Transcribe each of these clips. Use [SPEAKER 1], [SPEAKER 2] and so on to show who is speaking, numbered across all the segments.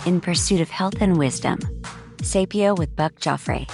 [SPEAKER 1] in pursuit of health and wisdom. Sapio with Buck Joffrey.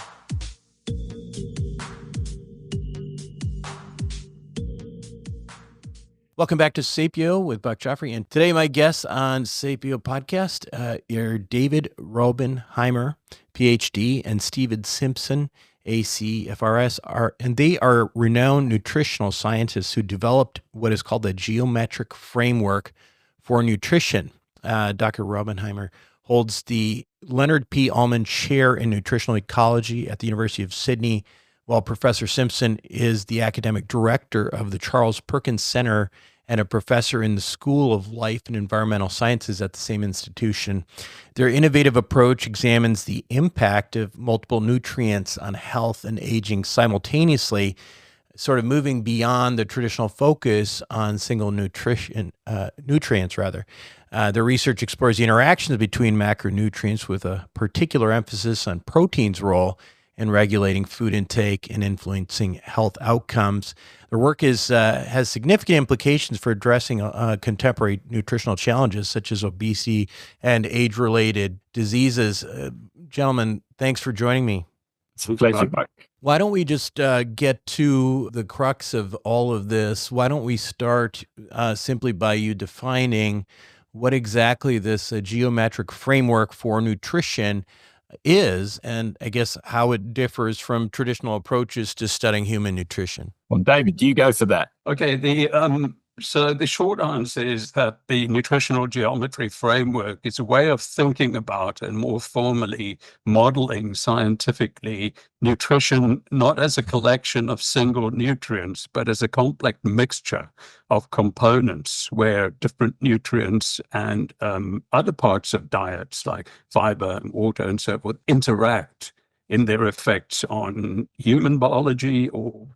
[SPEAKER 2] Welcome back to Sapio with Buck Joffrey. And today my guests on Sapio podcast are David Raubenheimer, PhD, and Steven Simpson, ACFRS, and they are renowned nutritional scientists who developed what is called the geometric framework for nutrition. Dr. Raubenheimer holds the Leonard P. Ullman Chair in Nutritional Ecology at the University of Sydney, while Professor Simpson is the academic director of the Charles Perkins Center and a professor in the School of Life and Environmental Sciences at the same institution. Their innovative approach examines the impact of multiple nutrients on health and aging simultaneously, sort of moving beyond the traditional focus on single nutrients. Their research explores the interactions between macronutrients with a particular emphasis on protein's role in regulating food intake and influencing health outcomes. Their work has significant implications for addressing contemporary nutritional challenges such as obesity and age-related diseases. Gentlemen, thanks for joining me.
[SPEAKER 3] It's a pleasure, Mike.
[SPEAKER 2] Why don't we just get to the crux of all of this? Why don't we start simply by you defining what exactly this geometric framework for nutrition is, and I guess how it differs from traditional approaches to studying human nutrition.
[SPEAKER 3] Well, David, you go for that.
[SPEAKER 4] Okay, so the short answer is that the nutritional geometry framework is a way of thinking about and more formally modeling scientifically nutrition, not as a collection of single nutrients, but as a complex mixture of components where different nutrients and other parts of diets like fiber and water and so forth interact in their effects on human biology, or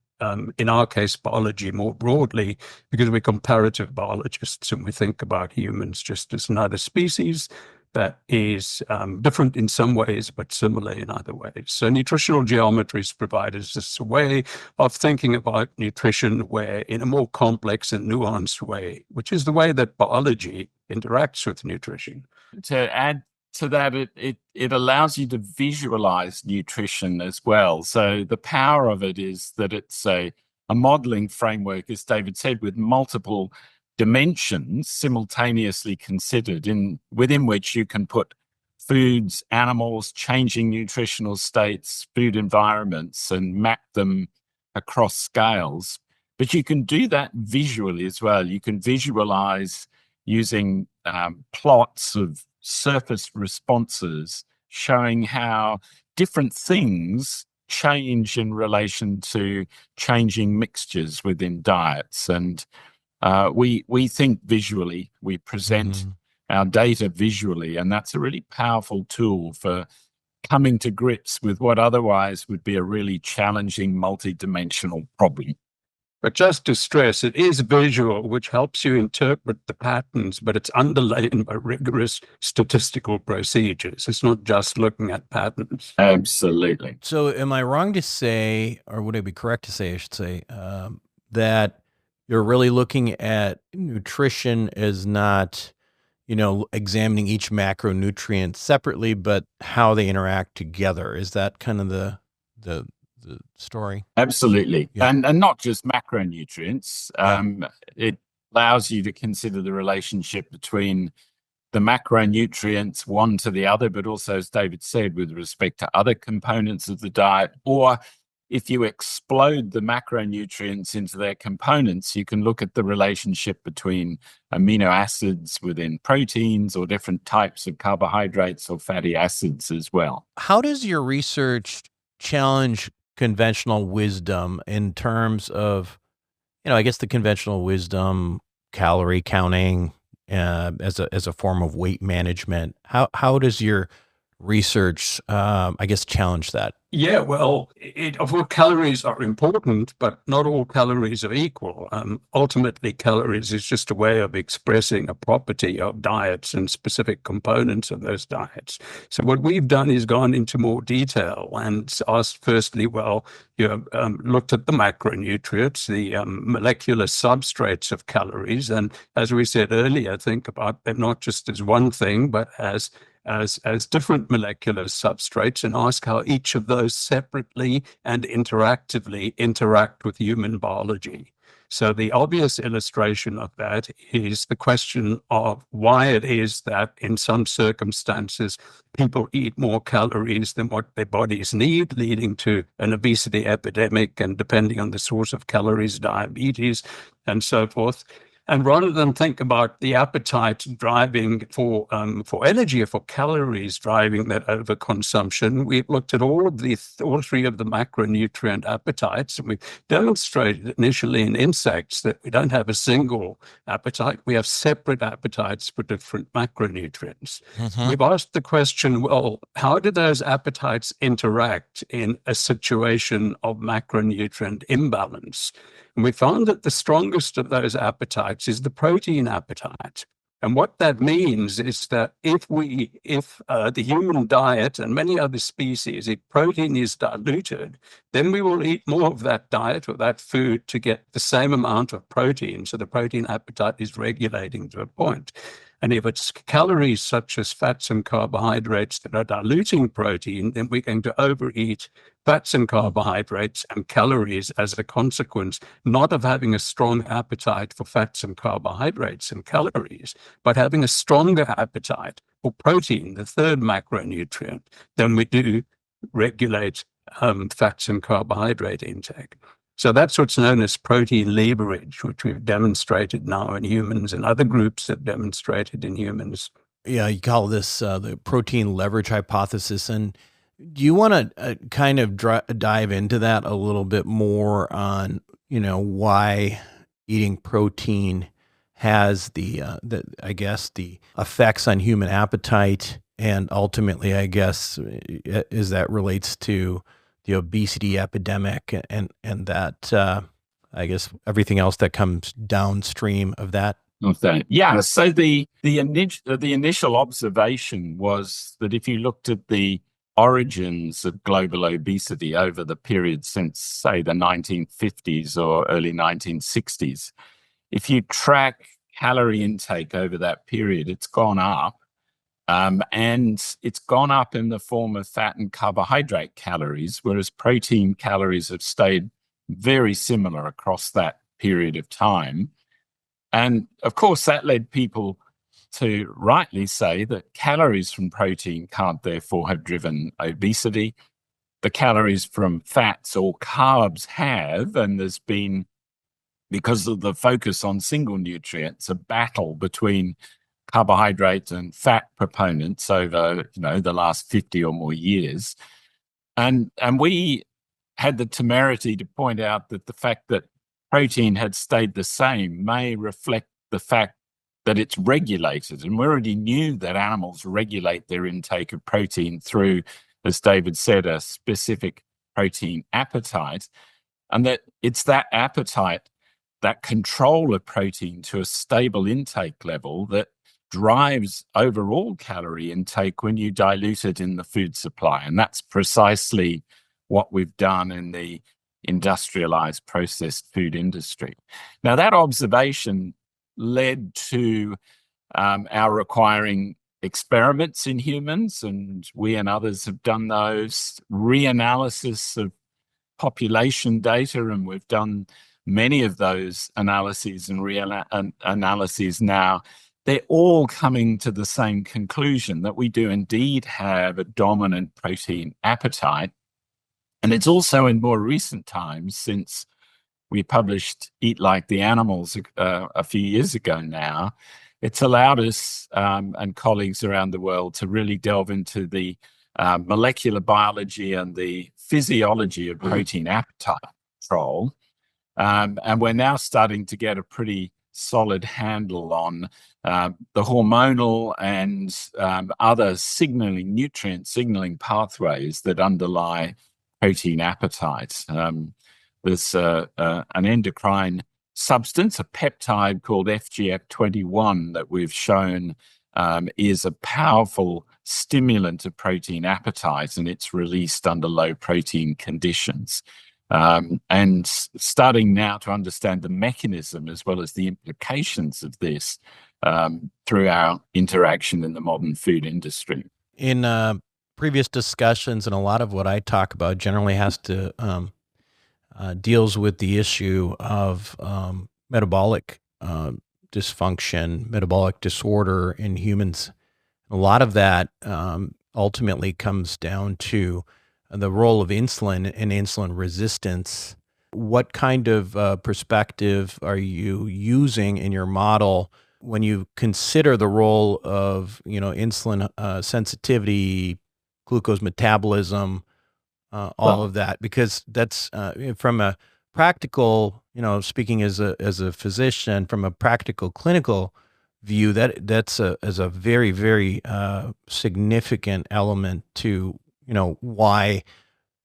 [SPEAKER 4] in our case, biology more broadly, because we're comparative biologists and we think about humans just as another species that is different in some ways, but similar in other ways. So nutritional geometries provide us this way of thinking about nutrition where in a more complex and nuanced way, which is the way that biology interacts with nutrition.
[SPEAKER 3] To add to that, it allows you to visualize nutrition as well. So the power of it is that it's a modeling framework, as David said, with multiple dimensions simultaneously considered, within which you can put foods, animals, changing nutritional states, food environments, and map them across scales. But you can do that visually as well. You can visualize using plots of surface responses showing how different things change in relation to changing mixtures within diets. And we think visually, we present our data visually, and that's a really powerful tool for coming to grips with what otherwise would be a really challenging multidimensional problem.
[SPEAKER 4] But just to stress, it is visual, which helps you interpret the patterns, but it's underlain by rigorous statistical procedures. It's not just looking at patterns.
[SPEAKER 3] Absolutely.
[SPEAKER 2] So am I wrong to say, or would it be correct to say, I should say, that you're really looking at nutrition as not, examining each macronutrient separately, but how they interact together? Is that kind of the story?
[SPEAKER 3] Absolutely.
[SPEAKER 2] Yeah.
[SPEAKER 3] And not just macronutrients. It allows you to consider the relationship between the macronutrients, one to the other, but also, as David said, with respect to other components of the diet. Or if you explode the macronutrients into their components, you can look at the relationship between amino acids within proteins or different types of carbohydrates or fatty acids as well.
[SPEAKER 2] How does your research challenge conventional wisdom in terms of, I guess the conventional wisdom, calorie counting as a form of weight management? How does your research, challenge that?
[SPEAKER 4] Yeah, well, of course, calories are important, but not all calories are equal. Ultimately, calories is just a way of expressing a property of diets and specific components of those diets. So what we've done is gone into more detail and asked firstly, looked at the macronutrients, the molecular substrates of calories. And as we said earlier, think about them not just as one thing, but as as different molecular substrates and ask how each of those separately and interactively interact with human biology. So the obvious illustration of that is the question of why it is that in some circumstances people eat more calories than what their bodies need, leading to an obesity epidemic, and depending on the source of calories, diabetes, and so forth. And rather than think about the appetite driving for energy or for calories driving that overconsumption, we've looked at all three of the macronutrient appetites, and we've demonstrated initially in insects that we don't have a single appetite. We have separate appetites for different macronutrients. We've asked the question, well, how do those appetites interact in a situation of macronutrient imbalance? And we found that the strongest of those appetites is the protein appetite. And what that means is that if the human diet and many other species, if protein is diluted, then we will eat more of that diet or that food to get the same amount of protein. So the protein appetite is regulating to a point. And if it's calories such as fats and carbohydrates that are diluting protein, then we're going to overeat fats and carbohydrates and calories as a consequence, not of having a strong appetite for fats and carbohydrates and calories, but having a stronger appetite for protein, the third macronutrient, than we do regulate fats and carbohydrate intake. So that's what's known as protein leverage, which we've demonstrated now in humans, and other groups have demonstrated in humans.
[SPEAKER 2] Yeah, you call this the protein leverage hypothesis. And do you want to kind of dive into that a little bit more on, why eating protein has the effects on human appetite, and ultimately, I guess, as that relates to the obesity epidemic and that, I guess, everything else that comes downstream of that?
[SPEAKER 3] Okay. Yeah. So the initial observation was that if you looked at the origins of global obesity over the period since, say, the 1950s or early 1960s, if you track calorie intake over that period, it's gone up. And it's gone up in the form of fat and carbohydrate calories, whereas protein calories have stayed very similar across that period of time. And of course, that led people to rightly say that calories from protein can't therefore have driven obesity. The calories from fats or carbs have, and there's been, because of the focus on single nutrients, a battle between carbohydrate and fat proponents over, the last 50 or more years. And we had the temerity to point out that the fact that protein had stayed the same may reflect the fact that it's regulated. And we already knew that animals regulate their intake of protein through, as David said, a specific protein appetite, and that it's that appetite, that control of protein to a stable intake level, that drives overall calorie intake when you dilute it in the food supply. And that's precisely what we've done in the industrialized processed food industry. Now, that observation led to our requiring experiments in humans, and we and others have done those, reanalysis of population data, and we've done many of those analyses and analyses now. They're all coming to the same conclusion, that we do indeed have a dominant protein appetite. And it's also in more recent times, since we published Eat Like the Animals a few years ago now, it's allowed us and colleagues around the world to really delve into the molecular biology and the physiology of protein appetite control. And we're now starting to get a pretty solid handle on the hormonal and other nutrient signaling pathways that underlie protein appetite. There's an endocrine substance, a peptide called FGF21, that we've shown is a powerful stimulant of protein appetite, and it's released under low protein conditions. And starting now to understand the mechanism as well as the implications of this, through our interaction in the modern food industry.
[SPEAKER 2] In previous discussions, and a lot of what I talk about generally has to deals with the issue of metabolic dysfunction, metabolic disorder in humans. A lot of that ultimately comes down to the role of insulin and insulin resistance. What kind of perspective are you using in your model when you consider the role of, insulin sensitivity, glucose metabolism, all of that? Because that's from a practical, speaking as a physician, from a practical clinical view, that's a very, very significant element to why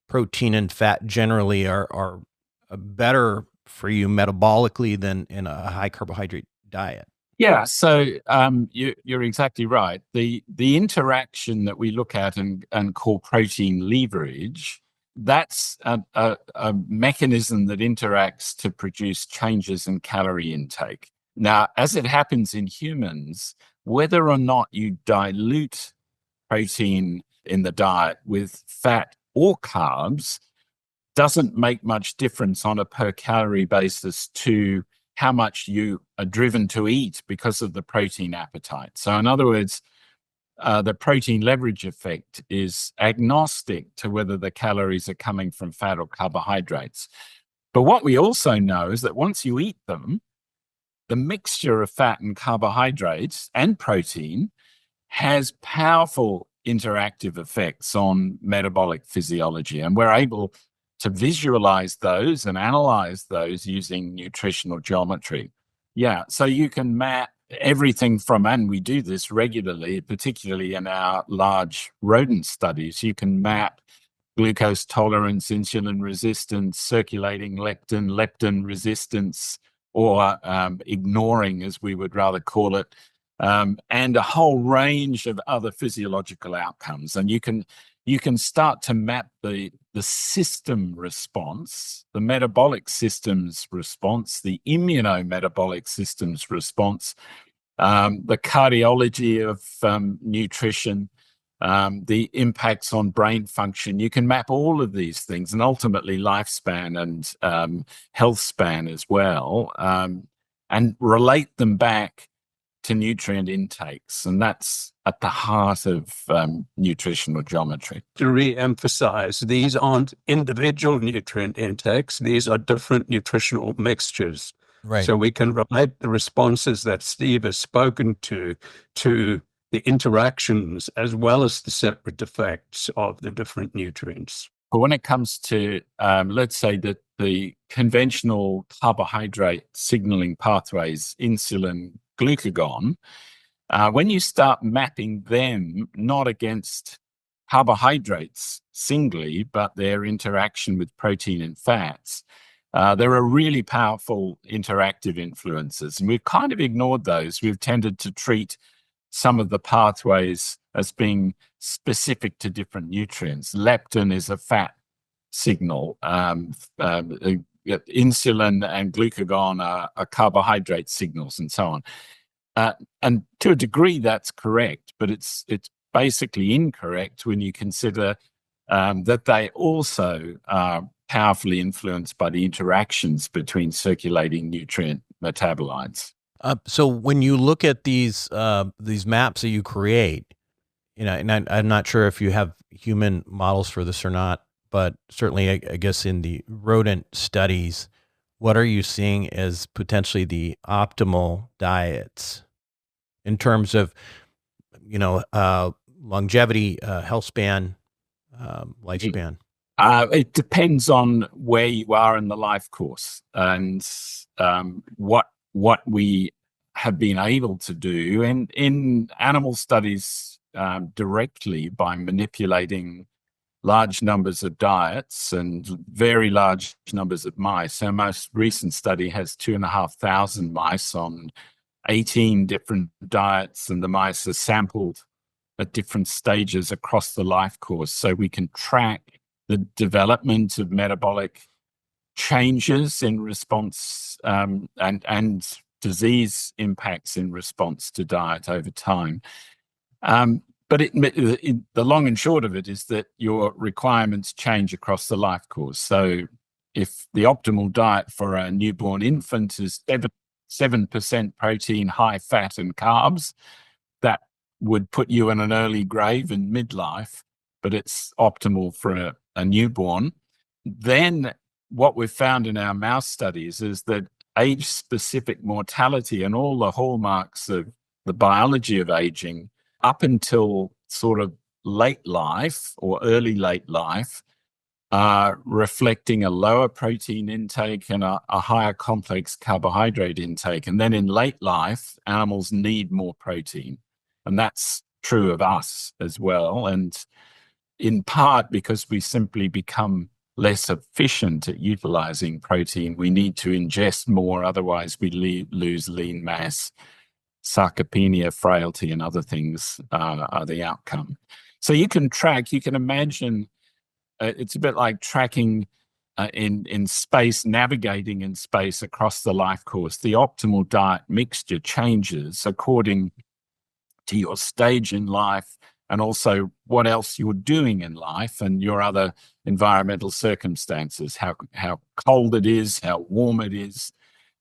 [SPEAKER 2] protein and fat generally are better for you metabolically than in a high carbohydrate diet.
[SPEAKER 3] Yeah, so you're exactly right. The interaction that we look at and call protein leverage, that's a mechanism that interacts to produce changes in calorie intake. Now, as it happens in humans, whether or not you dilute protein in the diet with fat or carbs doesn't make much difference on a per calorie basis to how much you are driven to eat because of the protein appetite. So in other words, the protein leverage effect is agnostic to whether the calories are coming from fat or carbohydrates. But what we also know is that once you eat them, the mixture of fat and carbohydrates and protein has powerful interactive effects on metabolic physiology. And we're able to visualize those and analyze those using nutritional geometry. Yeah, so you can map everything from, and we do this regularly, particularly in our large rodent studies, you can map glucose tolerance, insulin resistance, circulating leptin resistance, or ignoring, as we would rather call it, and a whole range of other physiological outcomes. And you can start to map the system response, the metabolic systems response, the immunometabolic systems response, the cardiology of nutrition, the impacts on brain function. You can map all of these things, and ultimately lifespan and health span as well, and relate them back to nutrient intakes. And that's at the heart of nutritional geometry.
[SPEAKER 4] To re-emphasize, these aren't individual nutrient intakes. These are different nutritional mixtures.
[SPEAKER 2] Right.
[SPEAKER 4] So we can relate the responses that Steve has spoken to the interactions as well as the separate effects of the different nutrients.
[SPEAKER 3] But when it comes to, let's say that the conventional carbohydrate signaling pathways, insulin, glucagon, when you start mapping them not against carbohydrates singly, but their interaction with protein and fats, there are really powerful interactive influences. And we've kind of ignored those. We've tended to treat some of the pathways as being specific to different nutrients. Leptin is a fat signal. Insulin and glucagon are carbohydrate signals, and so on. And to a degree, that's correct, but it's basically incorrect when you consider that they also are powerfully influenced by the interactions between circulating nutrient metabolites.
[SPEAKER 2] So when you look at these maps that you create, and I'm not sure if you have human models for this or not, but certainly I guess in the rodent studies, what are you seeing as potentially the optimal diets in terms of, longevity, health span, lifespan?
[SPEAKER 3] It depends on where you are in the life course and what we have been able to do in animal studies directly by manipulating large numbers of diets and very large numbers of mice. Our most recent study has 2,500 mice on 18 different diets, and the mice are sampled at different stages across the life course, so we can track the development of metabolic changes in response and disease impacts in response to diet over time. But the long and short of it is that your requirements change across the life course. So if the optimal diet for a newborn infant is 7% protein, high fat and carbs, that would put you in an early grave in midlife, but it's optimal for a newborn. Then what we've found in our mouse studies is that age-specific mortality and all the hallmarks of the biology of aging up until sort of late life or early late life are reflecting a lower protein intake and a higher complex carbohydrate intake. And then in late life, animals need more protein. And that's true of us as well. And in part because we simply become less efficient at utilizing protein, we need to ingest more, otherwise we lose lean mass. Sarcopenia, frailty, and other things are the outcome. So you can imagine, it's a bit like tracking in space, navigating in space across the life course. The optimal diet mixture changes according to your stage in life and also what else you're doing in life and your other environmental circumstances, how cold it is, how warm it is,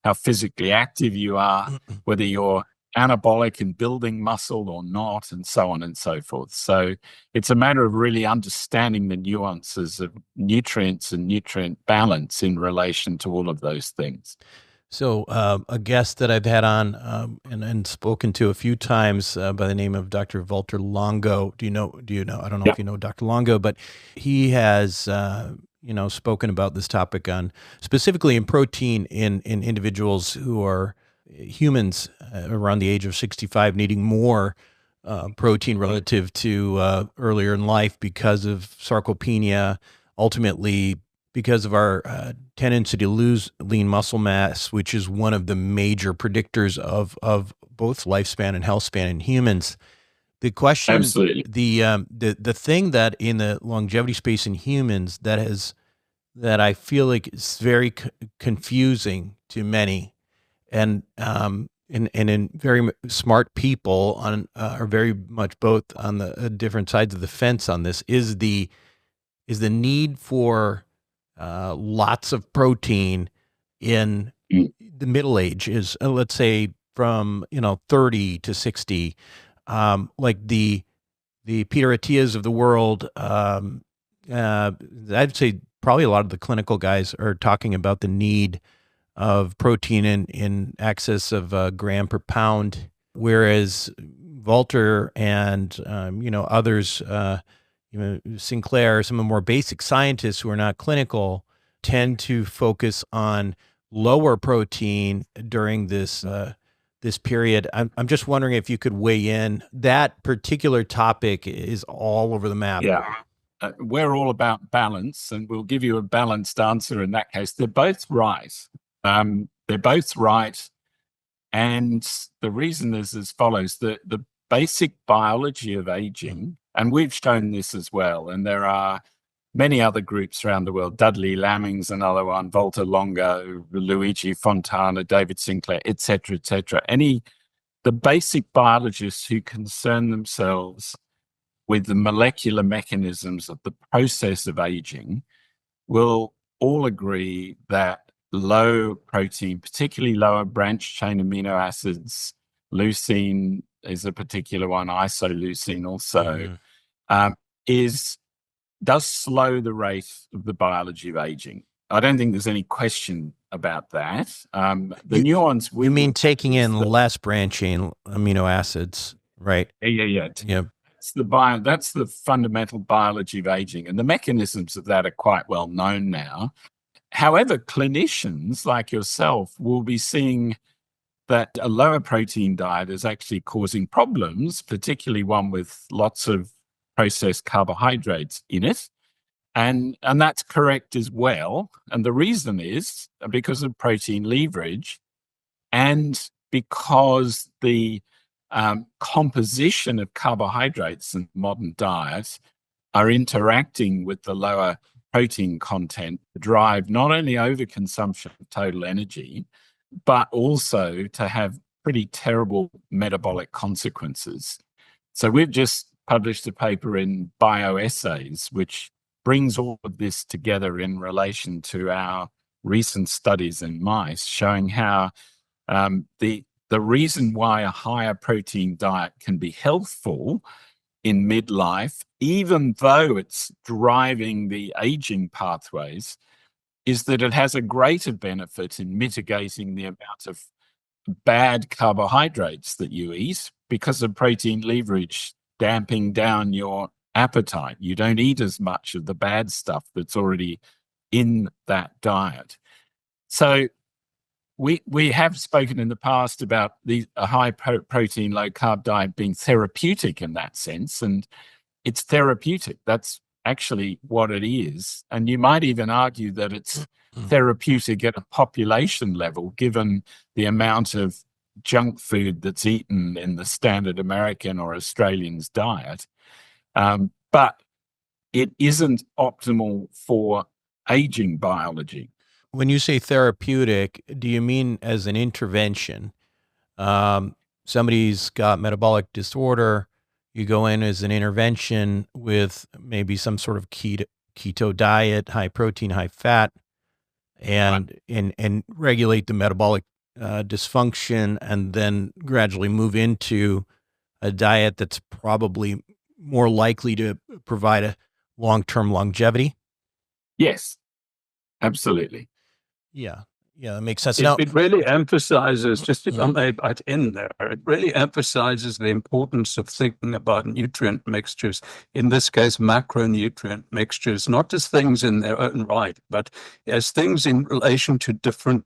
[SPEAKER 3] how physically active you are, whether you're anabolic and building muscle or not, and so on and so forth. So it's a matter of really understanding the nuances of nutrients and nutrient balance in relation to all of those things.
[SPEAKER 2] So a guest that I've had on and spoken to a few times by the name of Dr. Walter Longo. Do you know? I don't know if you know Dr. Longo, but he has spoken about this topic on specifically in protein in individuals who are humans around the age of 65 needing more protein relative to earlier in life because of sarcopenia, ultimately because of our tendency to lose lean muscle mass, which is one of the major predictors of both lifespan and health span in humans. The question,
[SPEAKER 3] absolutely,
[SPEAKER 2] the thing that in the longevity space in humans that I feel like is very confusing to many, and in very smart people are very much both on the different sides of the fence on this is the need for lots of protein in the middle age is let's say from 30 to 60, like the Peter Attias of the world. I'd say probably a lot of the clinical guys are talking about the need of protein in excess of a gram per pound, whereas Walter and others, Sinclair, some of the more basic scientists who are not clinical, tend to focus on lower protein during this period. I'm just wondering if you could weigh in. That particular topic is all over the map.
[SPEAKER 3] Yeah. We're all about balance, and we'll give you a balanced answer in that case. They're both right. They're both right. And the reason is as follows. The basic biology of aging, and we've shown this as well, and there are many other groups around the world. Dudley Lamming's another one, Walter Longo, Luigi Fontana, David Sinclair, etc., etc. The basic biologists who concern themselves with the molecular mechanisms of the process of aging will all agree that low protein, particularly lower branch chain amino acids, leucine is a particular one, isoleucine also, does slow the rate of the biology of aging. I don't think there's any question about that. Nuance.
[SPEAKER 2] You mean taking in less branch chain amino acids, right?
[SPEAKER 3] Yeah. That's the fundamental biology of aging, and the mechanisms of that are quite well known now. However, clinicians like yourself will be seeing that a lower protein diet is actually causing problems, particularly one with lots of processed carbohydrates in it. And that's correct as well. And the reason is because of protein leverage and because the composition of carbohydrates in modern diet are interacting with the lower protein content to drive not only overconsumption of total energy, but also to have pretty terrible metabolic consequences. So we've just published a paper in Bioessays, which brings all of this together in relation to our recent studies in mice, showing how the reason why a higher protein diet can be healthful in midlife, even though it's driving the aging pathways, is that it has a greater benefit in mitigating the amount of bad carbohydrates that you eat because of protein leverage damping down your appetite. You don't eat as much of the bad stuff that's already in that diet. So we have spoken in the past about a high protein, low carb diet being therapeutic in that sense, and it's therapeutic. That's actually what it is. And you might even argue that it's therapeutic at a population level, given the amount of junk food that's eaten in the standard American or Australian's diet. But it isn't optimal for aging biology.
[SPEAKER 2] When you say therapeutic, do you mean as an intervention? Somebody's got metabolic disorder, you go in as an intervention with maybe some sort of keto diet, high protein, high fat, and regulate the metabolic dysfunction, and then gradually move into a diet that's probably more likely to provide a long-term longevity.
[SPEAKER 3] Yes, absolutely.
[SPEAKER 2] Yeah, that makes sense.
[SPEAKER 4] It really emphasizes, just if I may butt in there, it really emphasizes the importance of thinking about nutrient mixtures, in this case, macronutrient mixtures, not as things in their own right, but as things in relation to different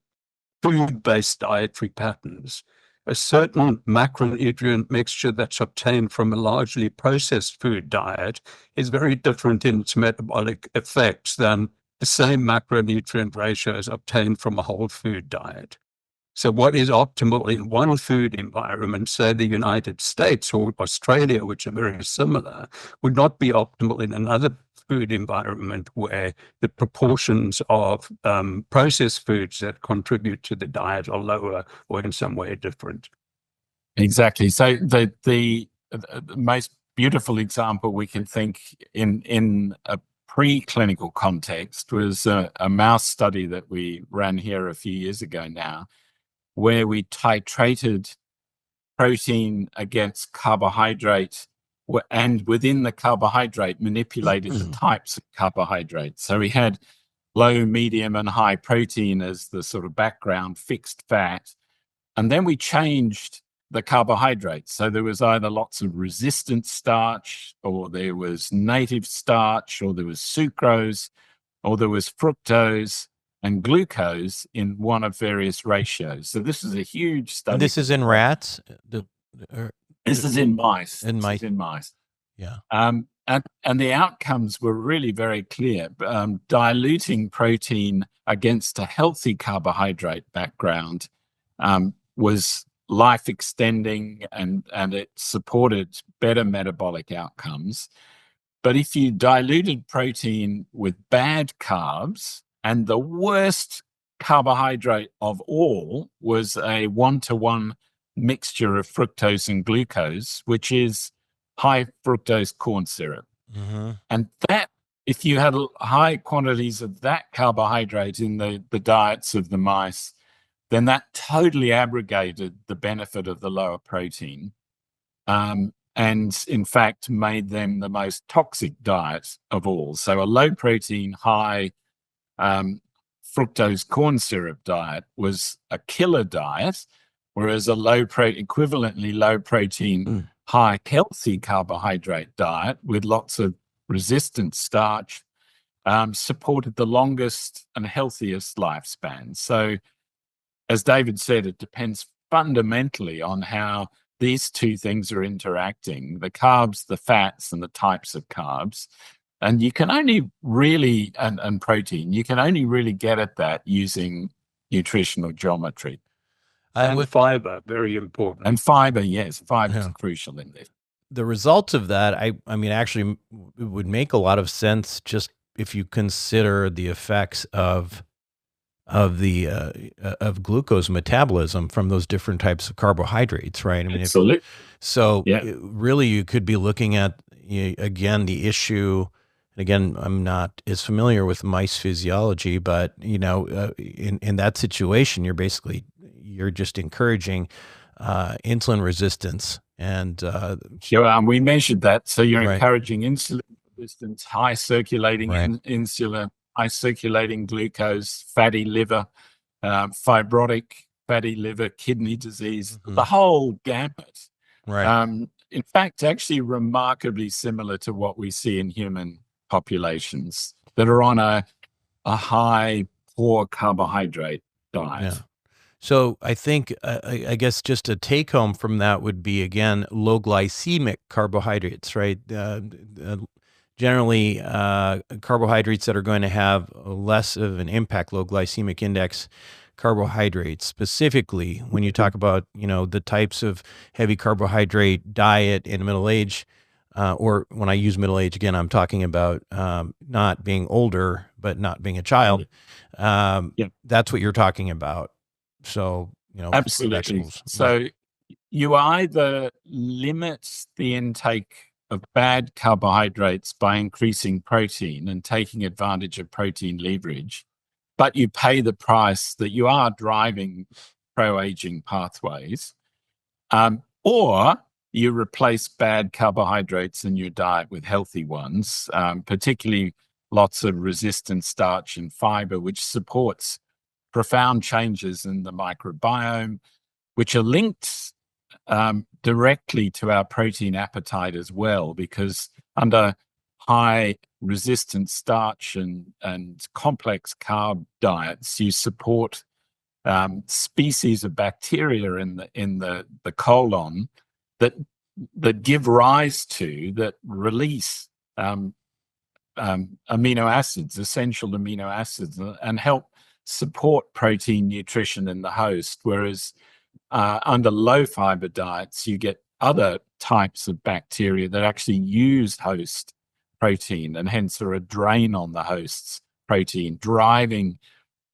[SPEAKER 4] food-based dietary patterns. A certain macronutrient mixture that's obtained from a largely processed food diet is very different in its metabolic effects than the same macronutrient ratios obtained from a whole food diet. So what is optimal in one food environment, say the United States or Australia, which are very similar, would not be optimal in another food environment where the proportions of processed foods that contribute to the diet are lower or in some way different.
[SPEAKER 3] Exactly. So the most beautiful example we can think in a preclinical context was a mouse study that we ran here a few years ago now, where we titrated protein against carbohydrate and within the carbohydrate manipulated the types of carbohydrates. So we had low, medium, and high protein as the sort of background fixed fat. And then we changed the carbohydrates. So there was either lots of resistant starch, or there was native starch, or there was sucrose, or there was fructose and glucose in one of various ratios. So this is a huge study.
[SPEAKER 2] And this is in rats?
[SPEAKER 3] This is in mice.
[SPEAKER 2] In mice.
[SPEAKER 3] In mice.
[SPEAKER 2] Yeah.
[SPEAKER 3] And the outcomes were really very clear. Diluting protein against a healthy carbohydrate background was life extending, and it supported better metabolic outcomes. But if you diluted protein with bad carbs, and the worst carbohydrate of all was a 1-to-1 mixture of fructose and glucose, which is high fructose corn syrup.
[SPEAKER 2] Mm-hmm.
[SPEAKER 3] And that, if you had high quantities of that carbohydrate in the diets of the mice, then that totally abrogated the benefit of the lower protein, and in fact made them the most toxic diet of all. So a low protein, high fructose corn syrup diet was a killer diet, whereas a equivalently low protein, high healthy carbohydrate diet with lots of resistant starch supported the longest and healthiest lifespan. So as David said, it depends fundamentally on how these two things are interacting, the carbs, the fats, and the types of carbs. And you can only really, and protein, you can only really get at that using nutritional geometry.
[SPEAKER 4] And with fiber, very important.
[SPEAKER 3] And fiber, yes, fiber is crucial in this.
[SPEAKER 2] The results of that, I mean, actually it would make a lot of sense just if you consider the effects of of the of glucose metabolism from those different types of carbohydrates, right? I mean,
[SPEAKER 3] Absolutely. Yeah.
[SPEAKER 2] really you could be looking at again the issue. And again, I'm not as familiar with mice physiology, but in that situation, you're just encouraging insulin resistance, and
[SPEAKER 3] Yeah, we measured that. So you're
[SPEAKER 2] right,
[SPEAKER 3] encouraging insulin resistance, high circulating
[SPEAKER 2] right,
[SPEAKER 3] insulin, high circulating glucose, fatty liver, fibrotic fatty liver, kidney disease, the
[SPEAKER 2] mhm,
[SPEAKER 3] whole gamut.
[SPEAKER 2] right.
[SPEAKER 3] In fact, actually remarkably similar to what we see in human populations that are on a high, poor carbohydrate
[SPEAKER 2] Yeah.
[SPEAKER 3] diet.
[SPEAKER 2] So I think, I guess just a take home from that would be, again, low glycemic carbohydrates, right? Generally, carbohydrates that are going to have less of an impact, low glycemic index carbohydrates, specifically when you talk about, the types of heavy carbohydrate diet in middle age, or when I use middle age, again, I'm talking about not being older, but not being a child.
[SPEAKER 3] Yeah.
[SPEAKER 2] That's what you're talking about. So, fruits and
[SPEAKER 3] Absolutely.
[SPEAKER 2] vegetables. Right.
[SPEAKER 3] So you either limit the intake of bad carbohydrates by increasing protein and taking advantage of protein leverage, but you pay the price that you are driving pro-aging pathways, or you replace bad carbohydrates in your diet with healthy ones, particularly lots of resistant starch and fiber, which supports profound changes in the microbiome, which are linked directly to our protein appetite as well, because under high resistant starch and complex carb diets, you support species of bacteria in the colon that give rise to, that release amino acids, essential amino acids, and help support protein nutrition in the host. Whereas under low fiber diets, you get other types of bacteria that actually use host protein and hence are a drain on the host's protein, driving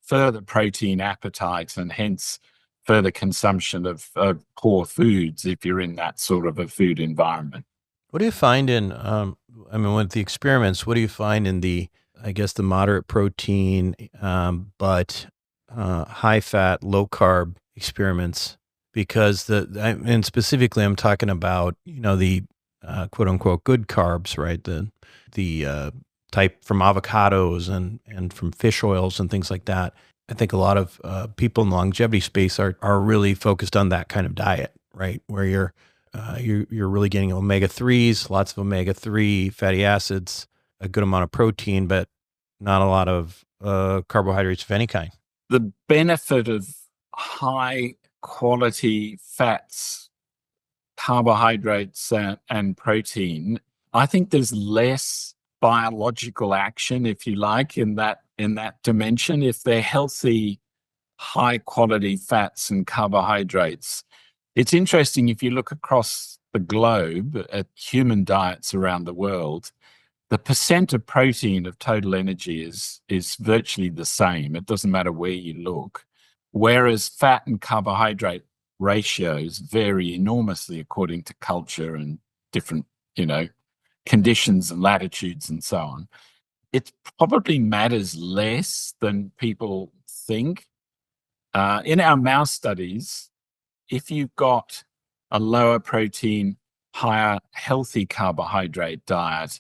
[SPEAKER 3] further protein appetite and hence further consumption of poor foods if you're in that sort of a food environment.
[SPEAKER 2] What do you find in, with the experiments, what do you find in I guess, the moderate protein, but high fat, low carb experiments? Because and specifically, I'm talking about, the quote unquote good carbs, right? The type from avocados and from fish oils and things like that. I think a lot of people in the longevity space are really focused on that kind of diet, right? Where you're really getting omega-3s, lots of omega-3 fatty acids, a good amount of protein, but not a lot of carbohydrates of any kind.
[SPEAKER 3] The benefit of high quality fats, carbohydrates, and protein, I think there's less biological action, if you like, in that dimension. If they're healthy, high quality fats and carbohydrates, it's interesting if you look across the globe at human diets around the world, the percent of protein of total energy is virtually the same. It doesn't matter where you look. Whereas fat and carbohydrate ratios vary enormously according to culture and different, conditions and latitudes and so on. It probably matters less than people think. In our mouse studies, if you've got a lower protein, higher healthy carbohydrate diet,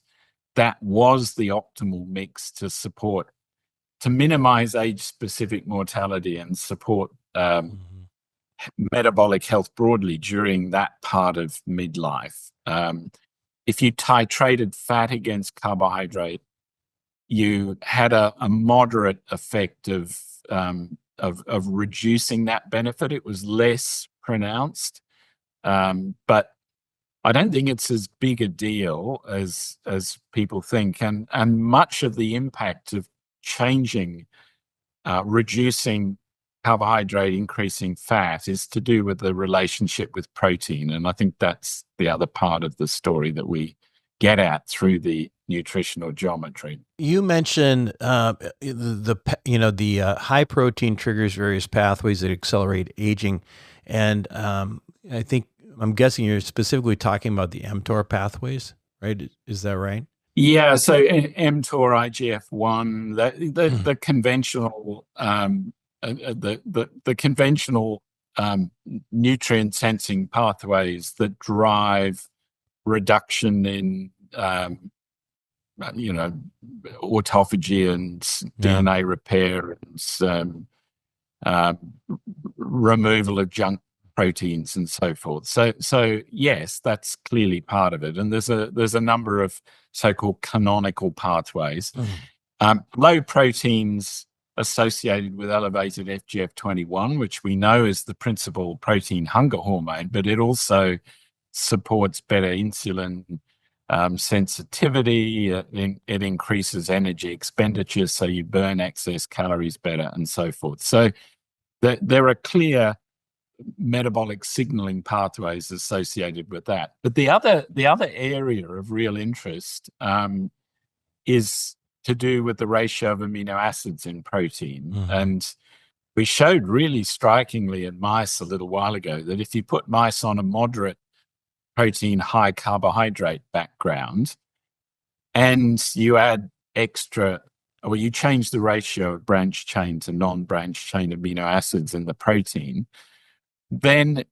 [SPEAKER 3] that was the optimal mix to minimize age-specific mortality and support metabolic health broadly during that part of midlife. If you titrated fat against carbohydrate, you had a moderate effect of reducing that benefit. It was less pronounced, but I don't think it's as big a deal as people think. And much of the impact of changing, reducing carbohydrate, increasing fat is to do with the relationship with protein. And I think that's the other part of the story that we get at through the nutritional geometry.
[SPEAKER 2] You mentioned the high protein triggers various pathways that accelerate aging, and I'm guessing you're specifically talking about the mTOR pathways, right? Is that right?
[SPEAKER 3] Yeah, so mTOR, IGF-1, the conventional the conventional nutrient sensing pathways that drive reduction in autophagy and DNA repair and removal of junk proteins and so forth. So yes, that's clearly part of it. And there's a number of so-called canonical pathways. Low proteins associated with elevated FGF21, which we know is the principal protein hunger hormone, but it also supports better insulin sensitivity. It increases energy expenditure, so you burn excess calories better and so forth. So there are clear metabolic signaling pathways associated with that. But the other area of real interest is to do with the ratio of amino acids in protein. And we showed really strikingly in mice a little while ago that if you put mice on a moderate protein, high carbohydrate background, and you add you change the ratio of branch chain to non-branch chain amino acids in the protein, then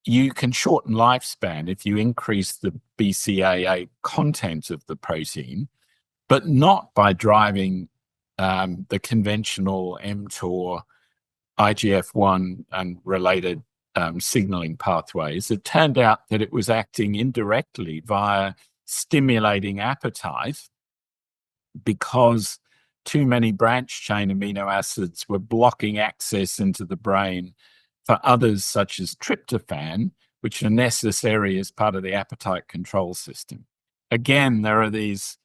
[SPEAKER 3] you can shorten lifespan if you increase the BCAA content of the protein, but not by driving the conventional mTOR, IGF-1 and related signaling pathways. It turned out that it was acting indirectly via stimulating appetite, because too many branch chain amino acids were blocking access into the brain for others such as tryptophan, which are necessary as part of the appetite control system. Again, there are these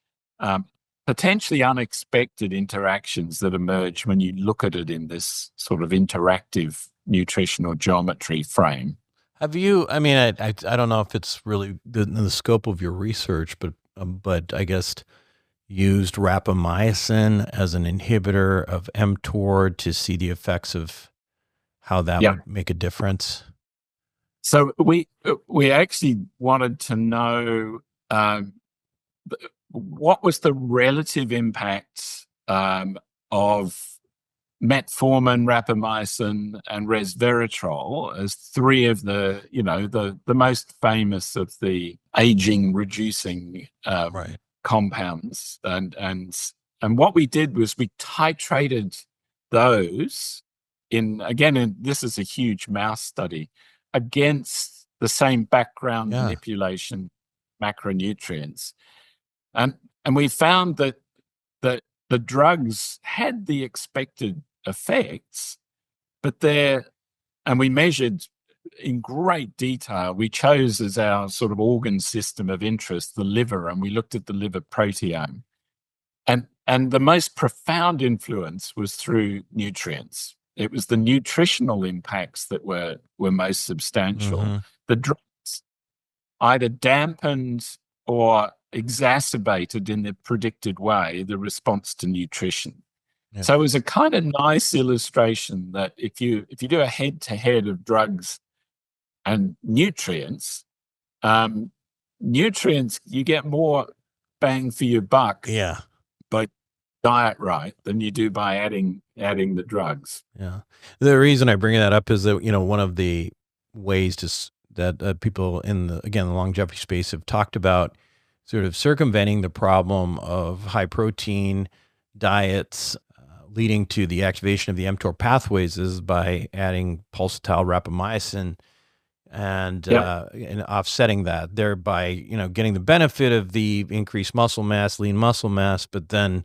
[SPEAKER 3] potentially unexpected interactions that emerge when you look at it in this sort of interactive nutritional geometry frame.
[SPEAKER 2] Have you, I mean, I don't know if it's really in the scope of your research, but I guess used rapamycin as an inhibitor of mTOR to see the effects of how that would make a difference?
[SPEAKER 3] So we actually wanted to know what was the relative impact of metformin, rapamycin, and resveratrol as three of the most famous of the aging reducing compounds. And what we did was we titrated those this is a huge mouse study, against the same background manipulation macronutrients. And we found that the drugs had the expected effects, and we measured in great detail. We chose as our sort of organ system of interest the liver, and we looked at the liver proteome. And the most profound influence was through nutrients. It was the nutritional impacts that were most substantial. The drugs either dampened or exacerbated in the predicted way the response to nutrition. So it was a kind of nice illustration that if you do a head-to-head of drugs and nutrients, you get more bang for your buck by diet right than you do by adding the drugs.
[SPEAKER 2] Yeah. The reason I bring that up is that, one of the ways that people in the longevity space have talked about sort of circumventing the problem of high protein diets leading to the activation of the mTOR pathways is by adding pulsatile rapamycin and offsetting that, thereby, getting the benefit of the increased muscle mass, lean muscle mass, but then,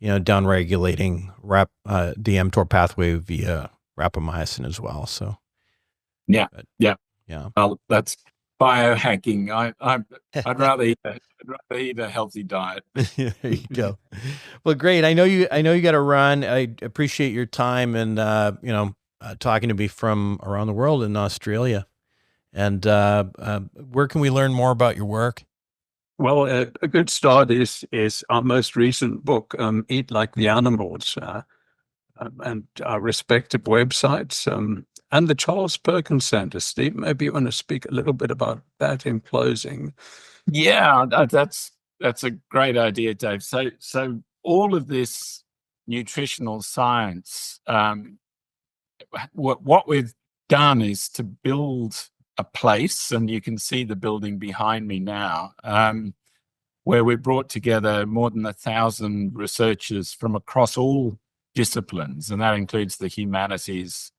[SPEAKER 2] downregulating the mTOR pathway via rapamycin as well. So,
[SPEAKER 3] yeah. Well, that's biohacking. I'd rather eat a healthy diet.
[SPEAKER 2] There you go. Well, great. I know you got to run. I appreciate your time and talking to me from around the world in Australia. And where can we learn more about your work?
[SPEAKER 4] Well, a good start is our most recent book, Eat Like the Animals, and our respective websites, and the Charles Perkins Center. Steve, maybe you want to speak a little bit about that in closing.
[SPEAKER 3] Yeah, that's a great idea, Dave. So all of this nutritional science, what we've done is to build a place, and you can see the building behind me now, where we brought together more than 1,000 researchers from across all disciplines, and that includes the humanities,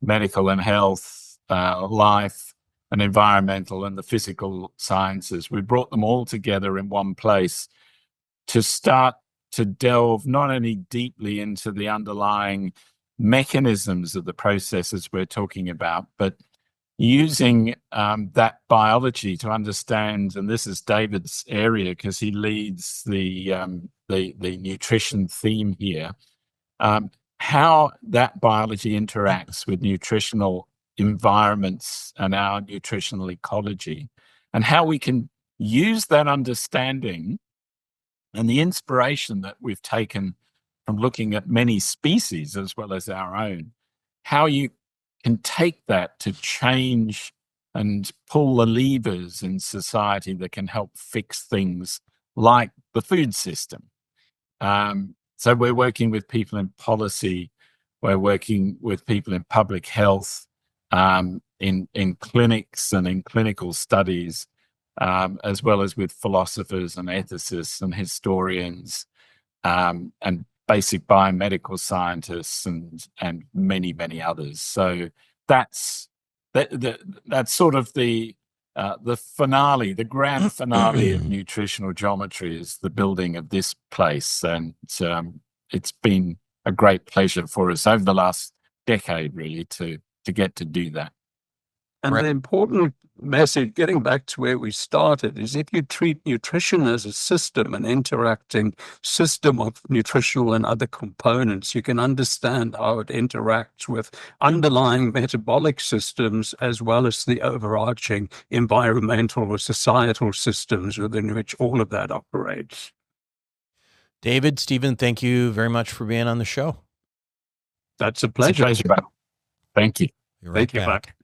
[SPEAKER 3] medical and health, life and environmental, and the physical sciences. We brought them all together in one place to start to delve not only deeply into the underlying mechanisms of the processes we're talking about, but using that biology to understand, and this is David's area because he leads the nutrition theme here, how that biology interacts with nutritional environments and our nutritional ecology, and how we can use that understanding and the inspiration that we've taken from looking at many species as well as our own, how you can take that to change and pull the levers in society that can help fix things like the food system. So we're working with people in policy, we're working with people in public health, in clinics and in clinical studies, as well as with philosophers and ethicists and historians, and basic biomedical scientists and many, many others. So that's sort of the finale, the grand finale of nutritional geometry is the building of this place. And it's been a great pleasure for us over the last decade, really, to get to do that.
[SPEAKER 4] And the important message, getting back to where we started, is if you treat nutrition as a system, an interacting system of nutritional and other components, you can understand how it interacts with underlying metabolic systems as well as the overarching environmental or societal systems within which all of that operates.
[SPEAKER 2] David, Stephen, thank you very much for being on the show.
[SPEAKER 4] That's a pleasure.
[SPEAKER 3] It's a pleasure. Thank you.
[SPEAKER 2] You're right back.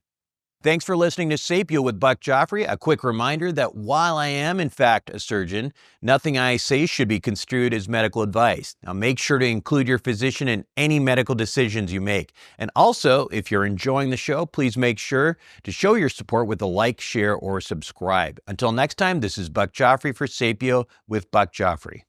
[SPEAKER 5] Thanks for listening to Sapio with Buck Joffrey. A quick reminder that while I am, in fact, a surgeon, nothing I say should be construed as medical advice. Now, make sure to include your physician in any medical decisions you make. And also, if you're enjoying the show, please make sure to show your support with a like, share, or subscribe. Until next time, this is Buck Joffrey for Sapio with Buck Joffrey.